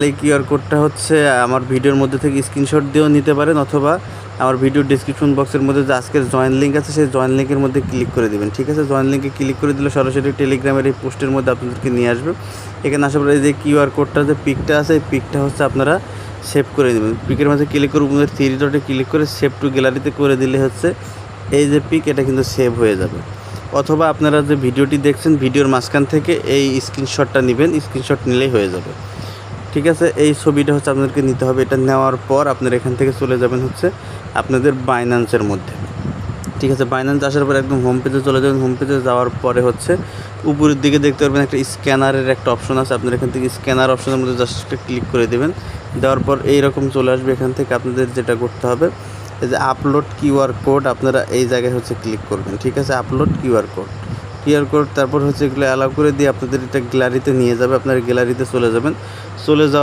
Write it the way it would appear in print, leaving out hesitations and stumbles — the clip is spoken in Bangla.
এই কিউআর কোডটা হচ্ছে আমার ভিডিওর মধ্যে থেকে স্ক্রিনশট দিয়েও নিতে পারেন, অথবা আমার ভিডিওর ডেসক্রিপশন বক্সের মধ্যে যে আজকের জয়েন লিঙ্ক আছে সেই জয়েন লিঙ্কের মধ্যে ক্লিক করে দেবেন। ঠিক আছে, জয়েন লিঙ্কে ক্লিক করে দিলে সরাসরি টেলিগ্রামের এই পোস্টের মধ্যে আপনাদেরকে নিয়ে আসবে। এখানে আসার পরে এই যে কিউআর কোডটা যে পিকটা আছে, এই পিকটা হচ্ছে আপনারা সেভ করে দেবেন। পিকের মাঝে ক্লিক করে উপরে 3 ডটে ক্লিক করে সেভ টু গ্যালারিতে করে দিলে হচ্ছে এই যে পিক, এটা কিন্তু সেভ হয়ে যাবে। অথবা আপনারা যে ভিডিওটি দেখছেন ভিডিওর মাঝখান থেকে এই স্ক্রিনশটটা নেবেন, স্ক্রিনশট নিলেই হয়ে যাবে। ঠিক আছে, এই ছবিটা হচ্ছে আপনাদেরকে নিতে হবে। এটা নেওয়ার পর আপনারা এখান থেকে চলে যাবেন হচ্ছে আপনাদের বাইন্যান্সের মধ্যে। ঠিক আছে, বাইন্যান্স আসার পর একদম হোম পেজে চলে যাবেন। হোম পেজে যাওয়ার পরে হচ্ছে উপরের দিকে দেখতে পারবেন একটা স্ক্যানারের একটা অপশন আছে। আপনারা এখান থেকে স্ক্যানার অপশনের মধ্যে জাস্ট একটা ক্লিক করে দেবেন। দেওয়ার পর এইরকম চলে আসবে। এখান থেকে আপনাদের যেটা করতে হবে, এই যে আপলোড কিউআর কোড, আপনারা এই জায়গায় হচ্ছে ক্লিক করবেন। ঠিক আছে, আপলোড কিউআর কোড, তারপর হচ্ছে এগুলো অ্যালাউ করে দিয়ে আপনাদের এটা গ্যালারিতে নিয়ে যাবে। আপনার গ্যালারিতে চলে যাবেন। চলে যাওয়ার